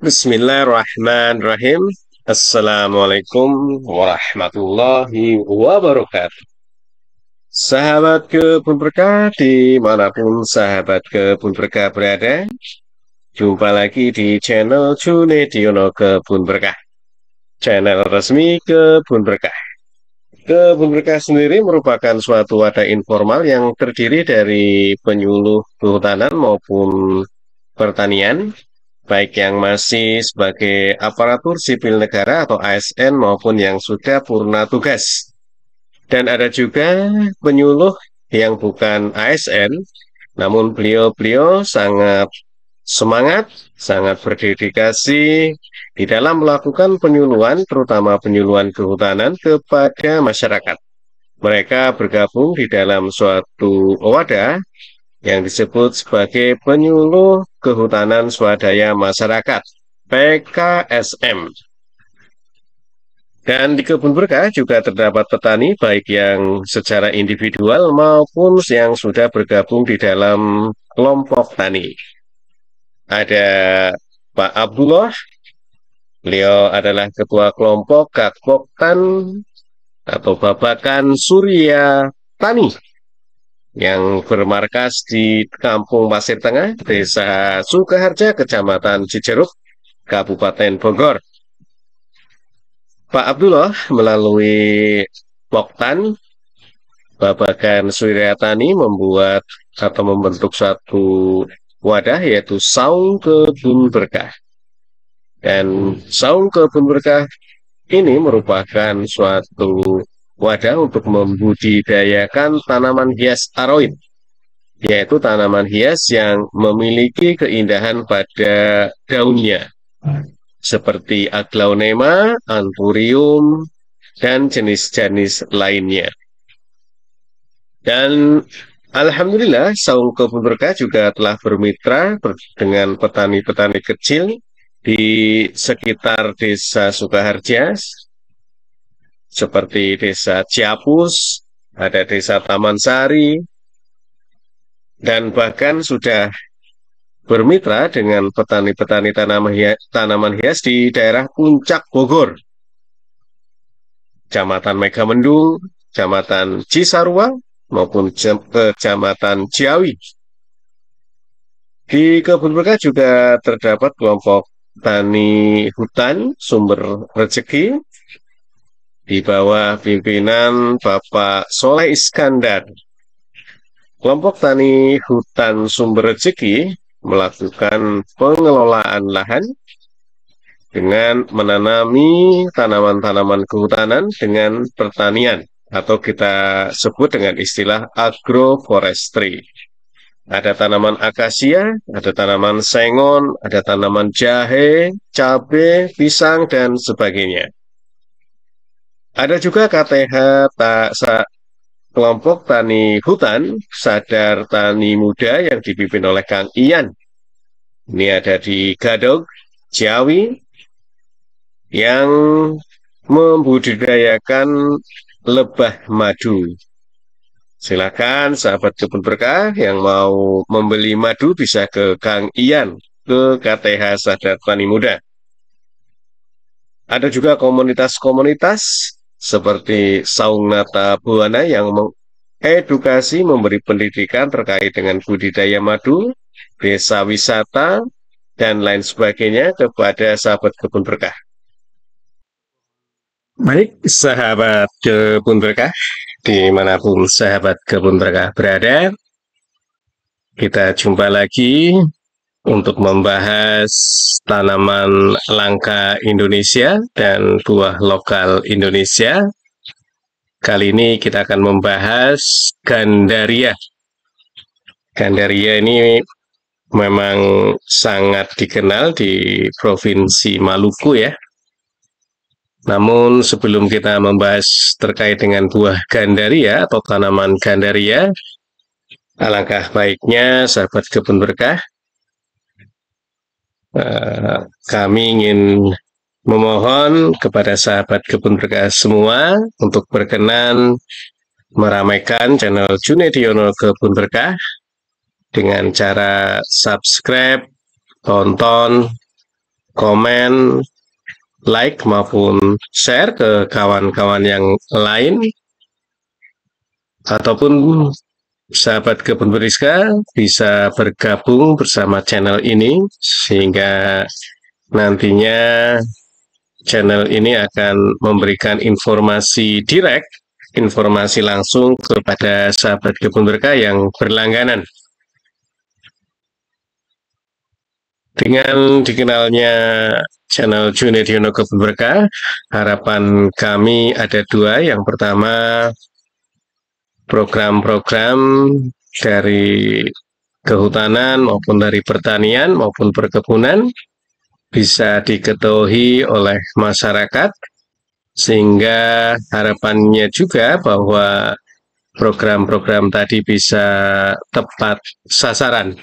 Bismillahirrahmanirrahim. Assalamualaikum warahmatullahi wabarakatuh. Sahabat Kebun Berkah dimanapun sahabat Kebun Berkah berada, jumpa lagi di channel Junediono Kebun Berkah, channel resmi Kebun Berkah. Kebun Berkah sendiri merupakan suatu wadah informal yang terdiri dari penyuluh kehutanan maupun pertanian, baik yang masih sebagai aparatur sipil negara atau ASN maupun yang sudah purna tugas. Dan ada juga penyuluh yang bukan ASN, namun beliau-beliau sangat semangat, sangat berdedikasi di dalam melakukan penyuluhan, terutama penyuluhan kehutanan kepada masyarakat. Mereka bergabung di dalam suatu wadah yang disebut sebagai Penyuluh Kehutanan Swadaya Masyarakat (PKSM). Dan di Kebun Berkah juga terdapat petani baik yang secara individual maupun yang sudah bergabung di dalam kelompok tani. Ada Pak Abdullah, beliau adalah ketua kelompok Kakpoktan atau Babakan Surya Tani yang bermarkas di Kampung Pasir Tengah, Desa Sukaharja, Kecamatan Cijeruk, Kabupaten Bogor. Pak Abdullah melalui Poktan Babakan Surya Tani membuat atau membentuk satu wadah yaitu Saung Kebun Berkah. Dan Saung Kebun Berkah ini merupakan suatu wadah untuk membudidayakan tanaman hias aroid, yaitu tanaman hias yang memiliki keindahan pada daunnya, seperti aglaonema, anthurium, dan jenis-jenis lainnya. Dan alhamdulillah, Saung Kebun Berkah juga telah bermitra dengan petani-petani kecil di sekitar Desa Sukaharja, seperti Desa Ciapus, ada Desa Taman Sari, dan bahkan sudah bermitra dengan petani-petani tanaman hias di daerah Puncak Bogor, Kecamatan Megamendung, Kecamatan Cisarua, maupun Kecamatan Ciawi. Di Kebun Berkah juga terdapat kelompok tani hutan sumber rezeki di bawah pimpinan Bapak Soleh Iskandar. Kelompok tani hutan sumber rezeki melakukan pengelolaan lahan dengan menanami tanaman-tanaman kehutanan dengan pertanian, atau kita sebut dengan istilah agroforestry. Ada tanaman akasia, ada tanaman sengon, ada tanaman jahe, cabai, pisang, dan sebagainya. Ada juga KTH kelompok tani hutan sadar tani muda yang dipimpin oleh Kang Ian. Ini ada di Gadog, Ciawi, yang membudidayakan lebah madu. Silakan sahabat Kebun Berkah yang mau membeli madu bisa ke Kang Ian, ke KTH Sadar Tani Muda. Ada juga komunitas-komunitas seperti Saung Nata Buana yang mengedukasi, memberi pendidikan terkait dengan budidaya madu, desa wisata, dan lain sebagainya kepada sahabat Kebun Berkah. Baik, sahabat Kebun Berkah, dimanapun sahabat Kebun Berkah berada, kita jumpa lagi untuk membahas tanaman langka Indonesia dan buah lokal Indonesia. Kali ini kita akan membahas Gandaria. Gandaria ini memang sangat dikenal di Provinsi Maluku ya. Namun sebelum kita membahas terkait dengan buah Gandaria atau tanaman Gandaria, alangkah baiknya sahabat Kebun Berkah, kami ingin memohon kepada sahabat Kebun Berkah semua untuk berkenan meramaikan channel Junediono Kebun Berkah dengan cara subscribe, tonton, komen, like maupun share ke kawan-kawan yang lain, ataupun sahabat Kebun Beriska bisa bergabung bersama channel ini, sehingga nantinya channel ini akan memberikan informasi direct, informasi langsung kepada sahabat Kebun Berkah yang berlangganan. Dengan dikenalnya channel Junediono Kebun Berkah, harapan kami ada dua. Yang pertama, program-program dari kehutanan maupun dari pertanian maupun perkebunan bisa diketahui oleh masyarakat, sehingga harapannya juga bahwa program-program tadi bisa tepat sasaran.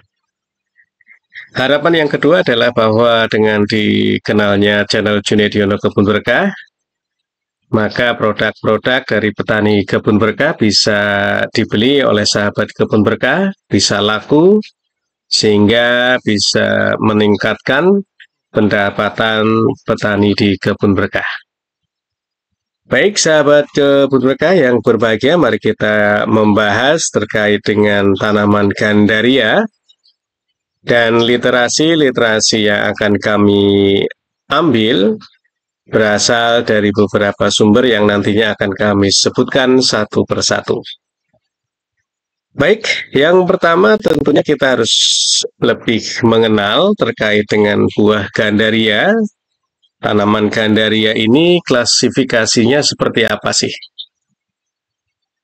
Harapan yang kedua adalah bahwa dengan dikenalnya channel Junediono Kebun Berkah, maka produk-produk dari petani Kebun Berkah bisa dibeli oleh sahabat Kebun Berkah, bisa laku, sehingga bisa meningkatkan pendapatan petani di Kebun Berkah. Baik sahabat Kebun Berkah yang berbahagia, mari kita membahas terkait dengan tanaman gandaria. Dan literasi-literasi yang akan kami ambil berasal dari beberapa sumber yang nantinya akan kami sebutkan satu persatu. Baik, yang pertama tentunya kita harus lebih mengenal terkait dengan buah gandaria. Tanaman gandaria ini klasifikasinya seperti apa sih?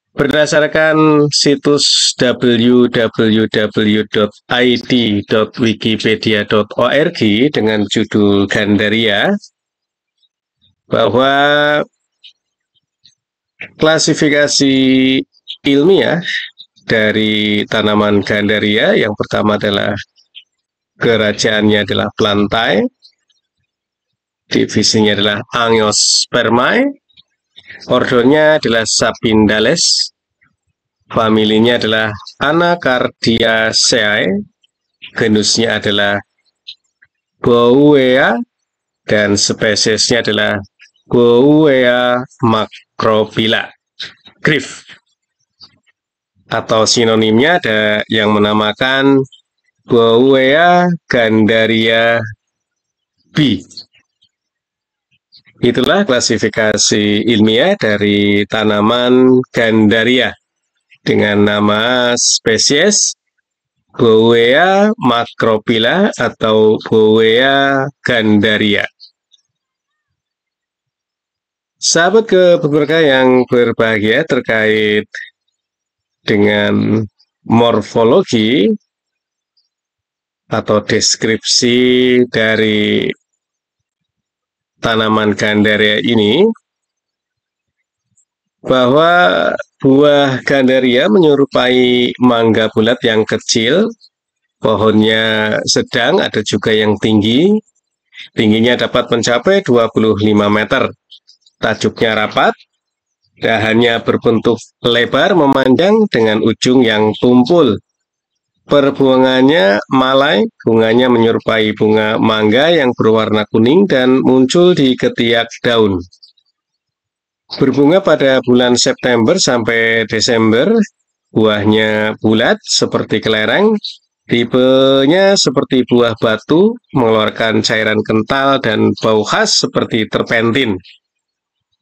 Berdasarkan situs www.id.wikipedia.org dengan judul gandaria, bahwa klasifikasi ilmiah dari tanaman gandaria yang pertama adalah kerajaannya adalah plantae, divisinya adalah Angiospermae, ordonya adalah Sapindales, familinya adalah Anacardiaceae, genusnya adalah Bouwea, dan spesiesnya adalah Bouwea macrophylla, Grif. Atau sinonimnya ada yang menamakan Bouwea gandaria B. Itulah klasifikasi ilmiah dari tanaman gandaria dengan nama spesies Bouwea macrophylla atau Bouwea gandaria. Sahabat Kebun Berkah yang berbahagia, terkait dengan morfologi atau deskripsi dari tanaman gandaria ini, bahwa buah gandaria menyerupai mangga bulat yang kecil, pohonnya sedang, ada juga yang tinggi, tingginya dapat mencapai 25 meter, tajuknya rapat, dahannya berbentuk lebar memanjang dengan ujung yang tumpul. Perbuahannya malai, bunganya menyerupai bunga mangga yang berwarna kuning dan muncul di ketiak daun. Berbunga pada bulan September sampai Desember, buahnya bulat seperti kelereng, tipenya seperti buah batu, mengeluarkan cairan kental dan bau khas seperti terpentin.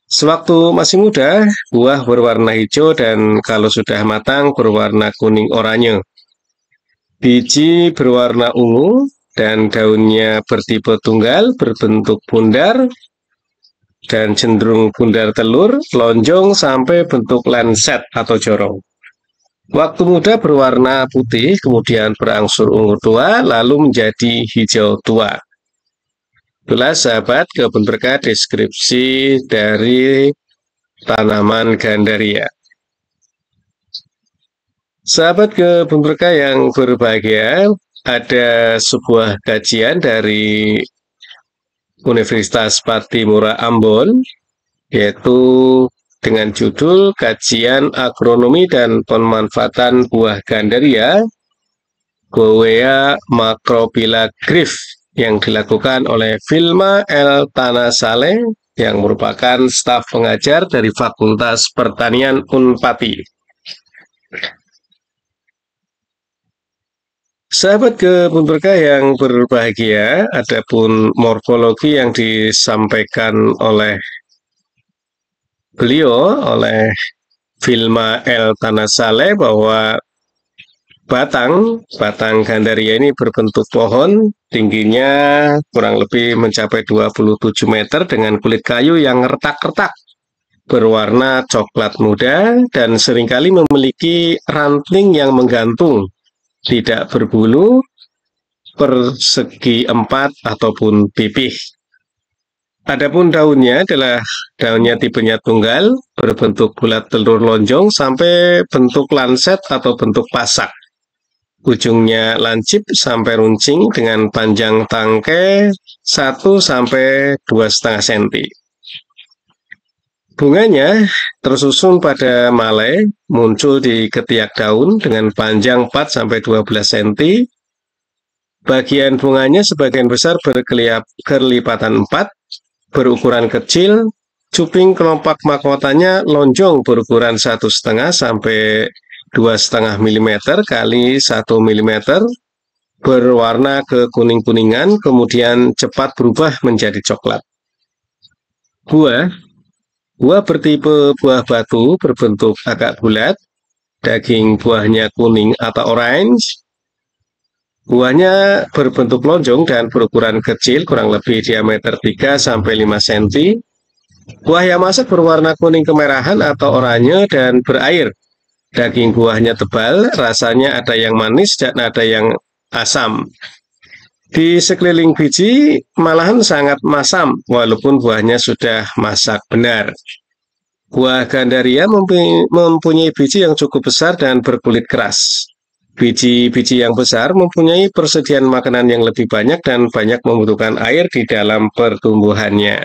Sewaktu masih muda, buah berwarna hijau dan kalau sudah matang berwarna kuning oranye. Biji berwarna ungu dan daunnya bertipe tunggal, berbentuk bundar dan cenderung bundar telur, lonjong sampai bentuk lenset atau jorong. Waktu muda berwarna putih, kemudian berangsur ungu tua, lalu menjadi hijau tua. Itulah sahabat Kebun Berkah deskripsi dari tanaman gandaria. Sahabat Kebun Berkah yang berbahagia, ada sebuah kajian dari Universitas Patimura Ambon, yaitu dengan judul Kajian Agronomi dan Pemanfaatan Buah Gandaria, Bouwea macrophylla Grif, yang dilakukan oleh Vilma L. Tanasale yang merupakan staf pengajar dari Fakultas Pertanian Unpati. Sahabat kebun berkah yang berbahagia, adapun morfologi yang disampaikan oleh beliau, oleh Vilma L. Tanasale, bahwa batang gandaria ini berbentuk pohon, tingginya kurang lebih mencapai 27 meter dengan kulit kayu yang retak-retak, berwarna coklat muda, dan seringkali memiliki ranting yang menggantung, tidak berbulu, persegi empat ataupun pipih. Adapun daunnya adalah daunnya tipenya tunggal, berbentuk bulat telur lonjong sampai bentuk lanset atau bentuk pasak. Ujungnya lancip sampai runcing dengan panjang tangkai 1 sampai 2,5 cm. Bunganya tersusun pada malai, muncul di ketiak daun dengan panjang 4 sampai 12 cm. Bagian bunganya sebagian besar berkelipatan 4, berukuran kecil. Cuping kelopak mahkotanya lonjong berukuran 1,5 sampai 2,5 mm kali 1 mm, berwarna kekuning-kuningan, kemudian cepat berubah menjadi coklat. Buah bertipe buah batu, berbentuk agak bulat, daging buahnya kuning atau orange. Buahnya berbentuk lonjong dan berukuran kecil, kurang lebih diameter 3 sampai 5 cm. Buah yang masak berwarna kuning kemerahan atau oranye dan berair. Daging buahnya tebal, rasanya ada yang manis dan ada yang asam. Di sekeliling biji malahan sangat masam, walaupun buahnya sudah masak benar. Buah gandaria mempunyai biji yang cukup besar dan berkulit keras. Biji-biji yang besar mempunyai persediaan makanan yang lebih banyak dan banyak membutuhkan air di dalam pertumbuhannya.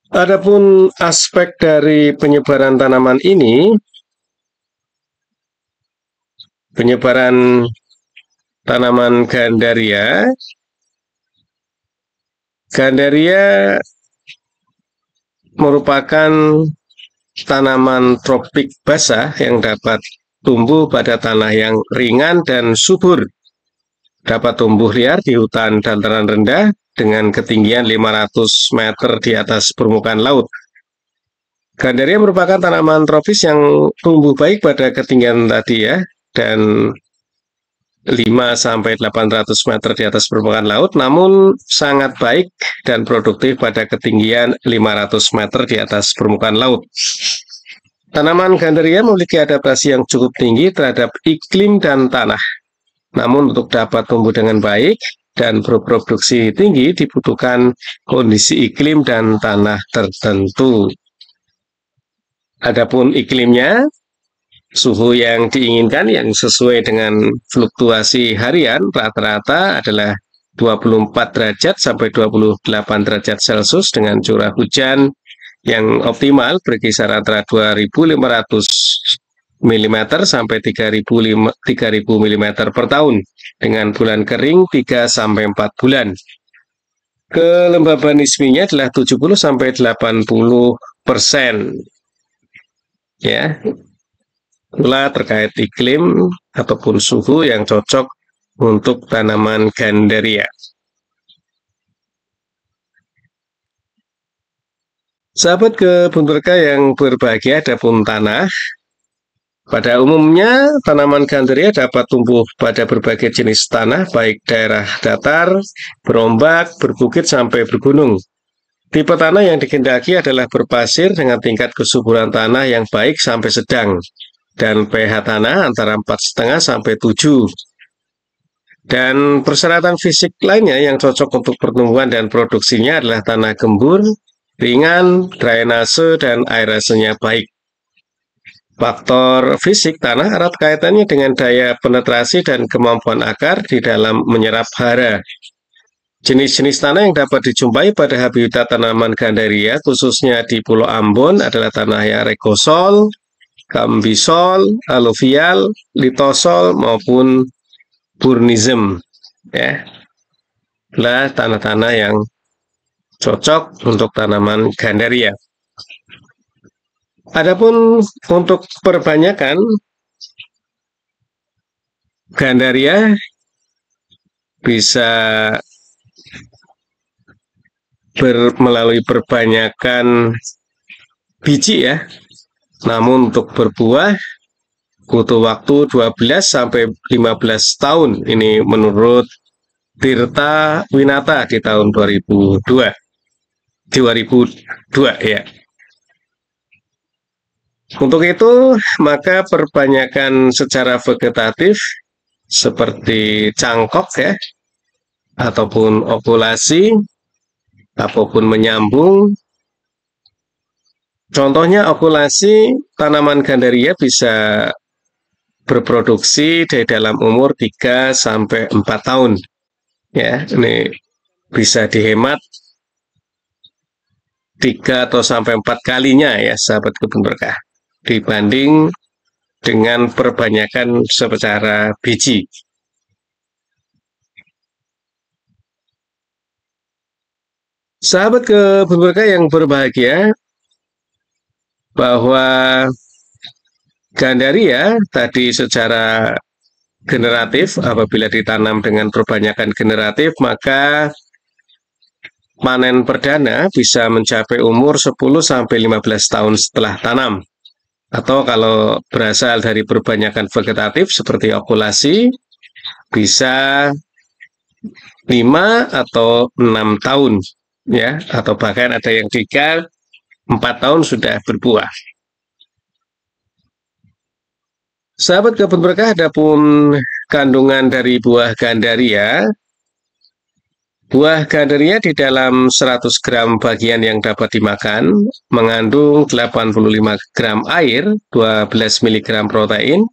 Adapun aspek dari penyebaran tanaman ini, penyebaran tanaman gandaria merupakan tanaman tropik basah yang dapat tumbuh pada tanah yang ringan dan subur. Dapat tumbuh liar di hutan dataran rendah dengan ketinggian 500 meter di atas permukaan laut. Gandaria merupakan tanaman tropis yang tumbuh baik pada ketinggian tadi ya, dan 5-800 meter di atas permukaan laut, namun sangat baik dan produktif pada ketinggian 500 meter di atas permukaan laut. Tanaman gandaria memiliki adaptasi yang cukup tinggi terhadap iklim dan tanah. Namun untuk dapat tumbuh dengan baik dan berproduksi tinggi dibutuhkan kondisi iklim dan tanah tertentu. Adapun iklimnya, suhu yang diinginkan yang sesuai dengan fluktuasi harian rata-rata adalah 24 derajat sampai 28 derajat Celcius dengan curah hujan yang optimal berkisar antara 2.500 mm sampai 3.000 mm per tahun dengan bulan kering 3 sampai 4 bulan. Kelembaban nisbinya adalah 70 sampai 80%. Ya. Pula terkait iklim ataupun suhu yang cocok untuk tanaman gandaria. Sahabat kebun berkah yang berbahagia, adapun tanah. Pada umumnya, tanaman gandaria dapat tumbuh pada berbagai jenis tanah, baik daerah datar, berombak, berbukit, sampai bergunung. Tipe tanah yang dikehendaki adalah berpasir dengan tingkat kesuburan tanah yang baik sampai sedang, dan pH tanah antara 4,5 sampai 7. Dan persyaratan fisik lainnya yang cocok untuk pertumbuhan dan produksinya adalah tanah gembur, ringan, drainase, dan aerasinya baik. Faktor fisik tanah erat kaitannya dengan daya penetrasi dan kemampuan akar di dalam menyerap hara. Jenis-jenis tanah yang dapat dijumpai pada habitat tanaman gandaria, khususnya di Pulau Ambon, adalah tanah yang regosol, kambisol, aluvial, litosol, maupun burnism. Ya. adalah tanah-tanah yang cocok untuk tanaman gandaria. Adapun untuk perbanyakan gandaria bisa melalui perbanyakan biji ya. Namun untuk berbuah butuh waktu 12 sampai 15 tahun. Ini menurut Tirta Winata di tahun 2002 ya. Untuk itu, maka perbanyakan secara vegetatif seperti cangkok ya, ataupun okulasi, ataupun menyambung. Contohnya okulasi, tanaman gandaria bisa berproduksi dari dalam umur 3 sampai 4 tahun. Ya, ini bisa dihemat 3 atau sampai 4 kalinya ya, sahabat kebun berkah, dibanding dengan perbanyakan secara biji. Sahabat kebun berkah yang berbahagia, bahwa gandaria tadi secara generatif, apabila ditanam dengan perbanyakan generatif, maka panen perdana bisa mencapai umur 10 sampai 15 tahun setelah tanam. Atau kalau berasal dari perbanyakan vegetatif seperti okulasi, bisa 5 atau 6 tahun ya, atau bahkan ada yang 3 4 tahun sudah berbuah. Sahabat kebun berkah, adapun kandungan dari buah gandaria. Buah gandaria di dalam 100 gram bagian yang dapat dimakan mengandung 85 gram air, 12 mg protein,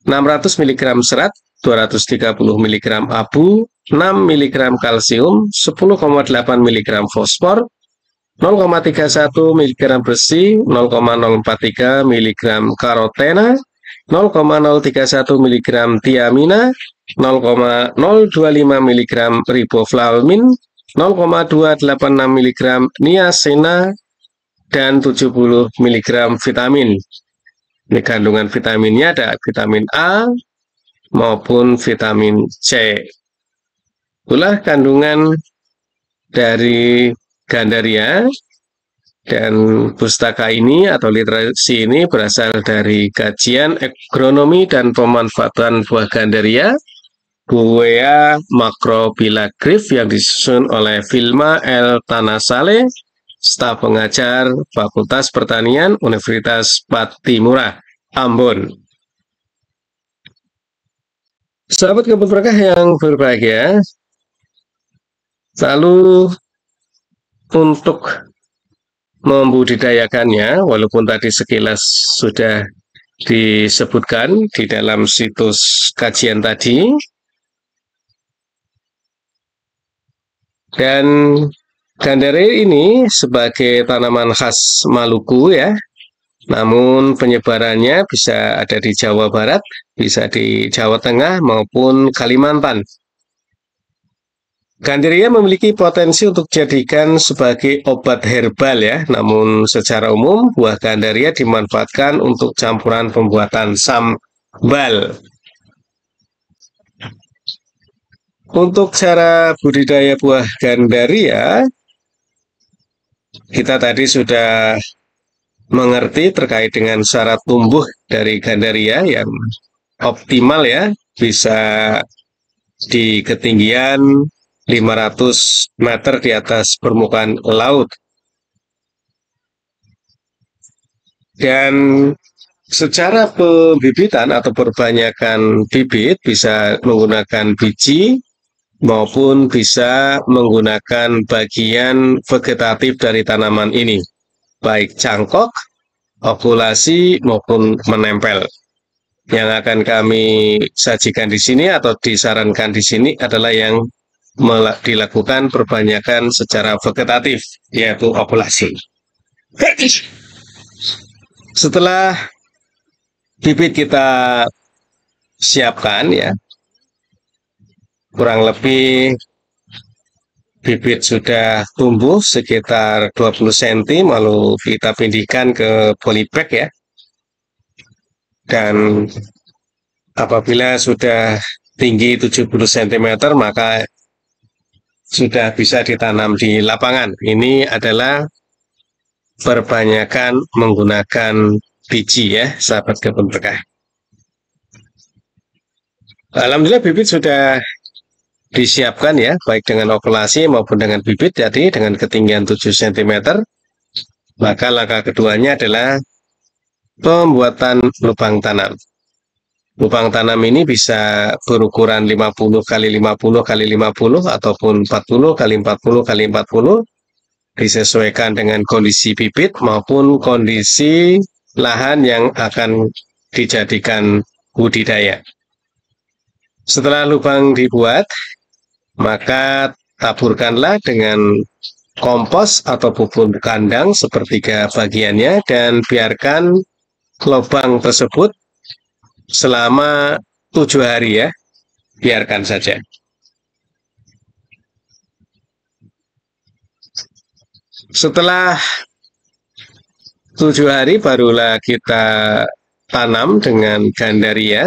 600 mg serat, 230 mg abu, 6 mg kalsium, 10,8 mg fosfor, 0,31 mg besi, 0,043 mg karotena, 0,031 mg tiamina, 0,025 mg riboflavin, 0,286 mg niacina, dan 70 mg vitamin. Ini kandungan vitaminnya ada vitamin A maupun vitamin C. Itulah kandungan dari gandaria. Dan pustaka ini atau literasi ini berasal dari kajian agronomi dan pemanfaatan buah gandaria Buea Macrobilagrif yang disusun oleh Vilma L. Tanasale, staf pengajar Fakultas Pertanian Universitas Patimura, Ambon. Sahabat kebun berkah yang berbahagia, lalu untuk membudidayakannya, walaupun tadi sekilas sudah disebutkan di dalam situs kajian tadi, dan gandaria ini sebagai tanaman khas Maluku ya, namun penyebarannya bisa ada di Jawa Barat, bisa di Jawa Tengah maupun Kalimantan. Gandaria memiliki potensi untuk dijadikan sebagai obat herbal ya, namun secara umum buah gandaria dimanfaatkan untuk campuran pembuatan sambal. Untuk cara budidaya buah gandaria, kita tadi sudah mengerti terkait dengan syarat tumbuh dari gandaria yang optimal ya, bisa di ketinggian 500 meter di atas permukaan laut. Dan secara pembibitan atau perbanyakan bibit bisa menggunakan biji maupun bisa menggunakan bagian vegetatif dari tanaman ini, baik cangkok, okulasi maupun menempel. Yang akan kami sajikan di sini atau disarankan di sini adalah yang dilakukan perbanyakan secara vegetatif, yaitu okulasi. Setelah bibit kita siapkan ya, kurang lebih bibit sudah tumbuh sekitar 20 cm, lalu kita pindihkan ke polybag ya. Dan apabila sudah tinggi 70 cm, maka sudah bisa ditanam di lapangan. Ini adalah perbanyakan menggunakan biji ya, sahabat kebun berkah. Alhamdulillah bibit sudah disiapkan ya, baik dengan okulasi maupun dengan bibit. Jadi dengan ketinggian 7 cm, maka langkah keduanya adalah pembuatan lubang tanam. Lubang tanam ini bisa berukuran 50 kali 50 kali 50 ataupun 40 kali 40 kali 40, disesuaikan dengan kondisi bibit maupun kondisi lahan yang akan dijadikan budidaya. Setelah lubang dibuat, maka taburkanlah dengan kompos atau pupuk kandang sepertiga bagiannya dan biarkan lubang tersebut selama 7 hari ya, biarkan saja. Setelah 7 hari barulah kita tanam dengan gandaria.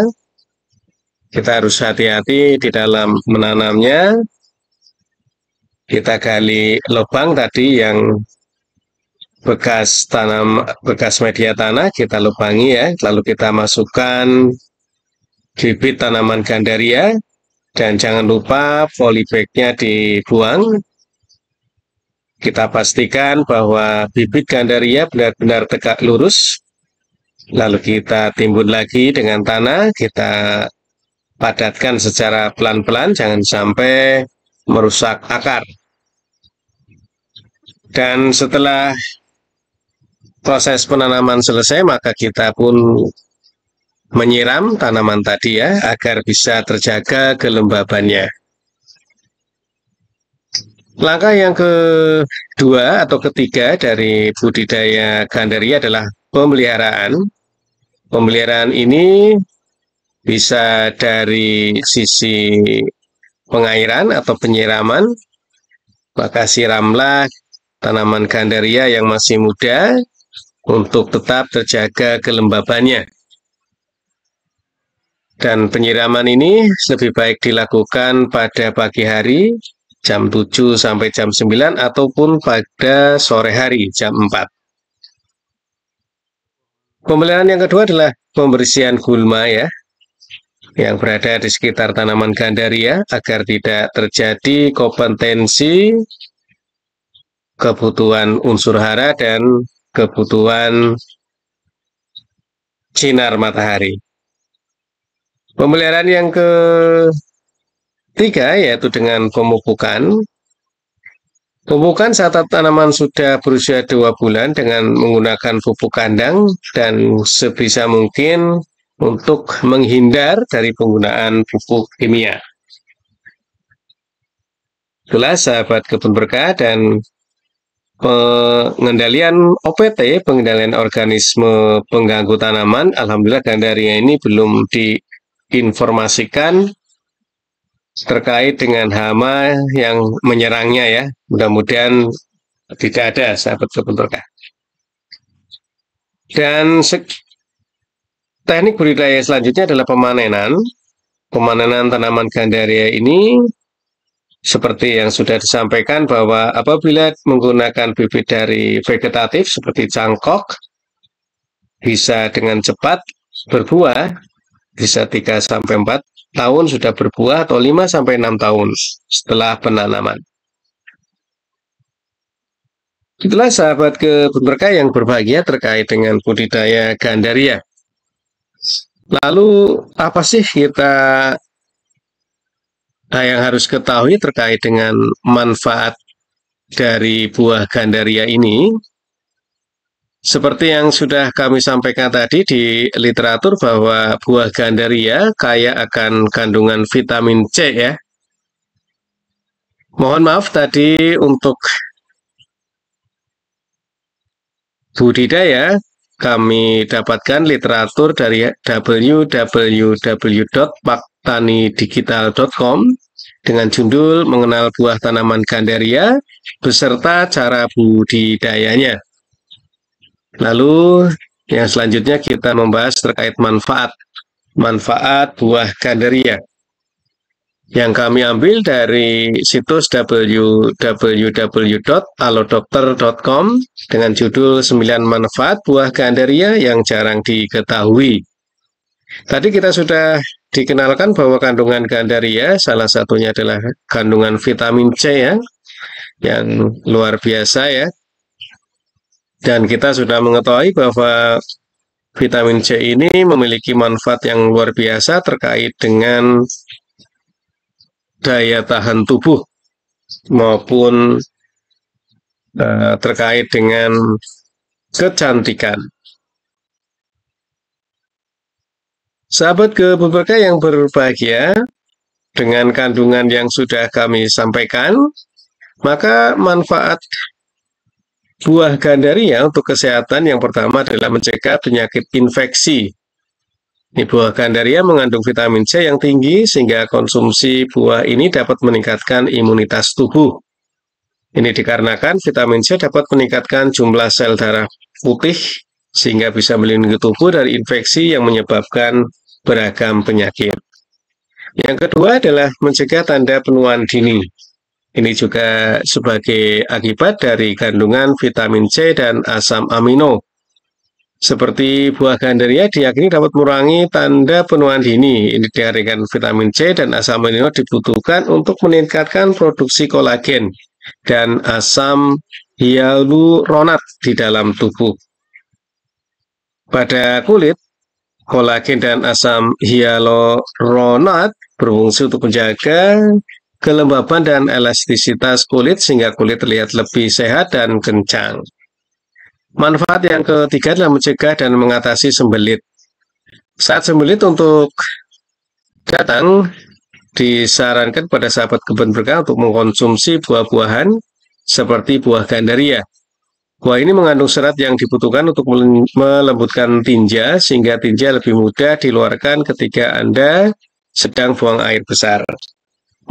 Kita harus hati-hati di dalam menanamnya. Kita gali lubang tadi yang bekas media tanah, kita lubangi ya, lalu kita masukkan bibit tanaman gandaria dan jangan lupa polybagnya dibuang. Kita pastikan bahwa bibit gandaria benar-benar tegak lurus, lalu kita timbun lagi dengan tanah, kita padatkan secara pelan-pelan, jangan sampai merusak akar. Dan setelah proses penanaman selesai, maka kita pun menyiram tanaman tadi ya, agar bisa terjaga kelembabannya. Langkah yang kedua atau ketiga dari budidaya gandaria adalah pemeliharaan. Pemeliharaan ini bisa dari sisi pengairan atau penyiraman, maka siramlah tanaman gandaria yang masih muda untuk tetap terjaga kelembabannya. Dan penyiraman ini lebih baik dilakukan pada pagi hari jam 7 sampai jam 9 ataupun pada sore hari jam 4. Pemeliharaan yang kedua adalah pembersihan gulma ya, yang berada di sekitar tanaman gandaria agar tidak terjadi kompetensi kebutuhan unsur hara dan kebutuhan sinar matahari. Pemeliharaan yang ketiga yaitu dengan pemupukan. Pemupukan saat tanaman sudah berusia 2 bulan dengan menggunakan pupuk kandang dan sebisa mungkin untuk menghindar dari penggunaan pupuk kimia. Itulah sahabat kebun berkah, dan pengendalian OPT, pengendalian organisme pengganggu tanaman, alhamdulillah gandaria ini belum diinformasikan terkait dengan hama yang menyerangnya ya. Mudah-mudahan tidak ada sahabat kebun berkah. Dan teknik budidaya selanjutnya adalah pemanenan. Pemanenan tanaman gandaria ini seperti yang sudah disampaikan bahwa apabila menggunakan bibit dari vegetatif seperti cangkok, bisa dengan cepat berbuah, bisa 3-4 tahun sudah berbuah atau 5-6 tahun setelah penanaman. Itulah sahabat kebun berkah yang berbahagia terkait dengan budidaya gandaria. Lalu apa sih yang harus ketahui terkait dengan manfaat dari buah gandaria ini? Seperti yang sudah kami sampaikan tadi di literatur bahwa buah gandaria kaya akan kandungan vitamin C ya. Mohon maaf tadi untuk budidaya kami dapatkan literatur dari www.paktanidigital.com. dengan judul Mengenal Buah Tanaman Gandaria beserta cara budidayanya. Lalu yang selanjutnya kita membahas terkait manfaat buah Gandaria yang kami ambil dari situs www.alodokter.com dengan judul 9 manfaat buah Gandaria yang jarang diketahui. Tadi kita sudah dikenalkan bahwa kandungan Gandaria salah satunya adalah kandungan vitamin C ya, yang luar biasa ya. Dan kita sudah mengetahui bahwa vitamin C ini memiliki manfaat yang luar biasa terkait dengan daya tahan tubuh maupun terkait dengan kecantikan. Sahabat Gebeberkah yang berbahagia, dengan kandungan yang sudah kami sampaikan, maka manfaat buah Gandaria untuk kesehatan yang pertama adalah mencegah penyakit infeksi. Ini buah Gandaria mengandung vitamin C yang tinggi sehingga konsumsi buah ini dapat meningkatkan imunitas tubuh. Ini dikarenakan vitamin C dapat meningkatkan jumlah sel darah putih sehingga bisa melindungi tubuh dari infeksi yang menyebabkan beragam penyakit. Yang kedua adalah mencegah tanda penuaan dini. Ini juga sebagai akibat dari kandungan vitamin C dan asam amino. Seperti buah Gandaria diyakini dapat mengurangi tanda penuaan dini. Ini dikarenakan vitamin C dan asam amino dibutuhkan untuk meningkatkan produksi kolagen dan asam hyaluronat di dalam tubuh. Pada kulit, kolagen dan asam hyaluronat berfungsi untuk menjaga kelembaban dan elastisitas kulit sehingga kulit terlihat lebih sehat dan kencang. Manfaat yang ketiga adalah mencegah dan mengatasi sembelit. Saat sembelit untuk datang, disarankan pada sahabat kebun berkah untuk mengkonsumsi buah-buahan seperti buah Gandaria. Buah ini mengandung serat yang dibutuhkan untuk melembutkan tinja sehingga tinja lebih mudah dikeluarkan ketika Anda sedang buang air besar.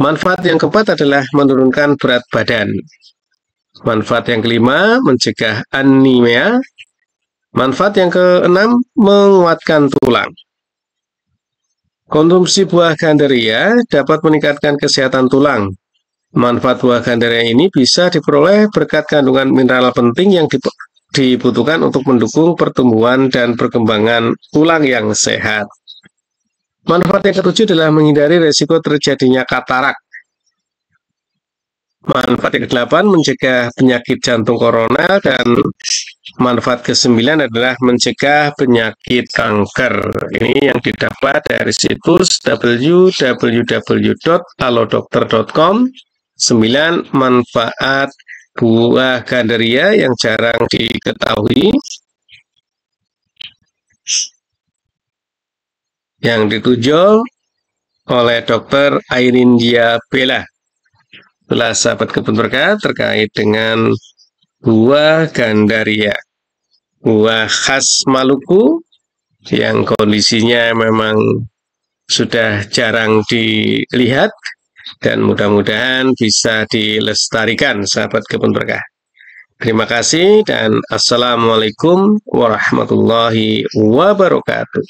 Manfaat yang keempat adalah menurunkan berat badan. Manfaat yang kelima, mencegah anemia. Manfaat yang keenam, menguatkan tulang. Konsumsi buah Gandaria dapat meningkatkan kesehatan tulang. Manfaat buah Gandaria ini bisa diperoleh berkat kandungan mineral penting yang dibutuhkan untuk mendukung pertumbuhan dan perkembangan tulang yang sehat. Manfaat yang ketujuh adalah menghindari resiko terjadinya katarak. Manfaat yang kedelapan, mencegah penyakit jantung koroner, dan manfaat ke-9 adalah mencegah penyakit kanker. Ini yang didapat dari situs www.alodokter.com. 9 manfaat buah Gandaria yang jarang diketahui, yang ditujuh oleh Dr. Airindia Bella. Itulah sahabat kebun berkah terkait dengan buah Gandaria, buah khas Maluku yang kondisinya memang sudah jarang dilihat dan mudah-mudahan bisa dilestarikan sahabat kebun berkah. Terima kasih dan assalamualaikum warahmatullahi wabarakatuh.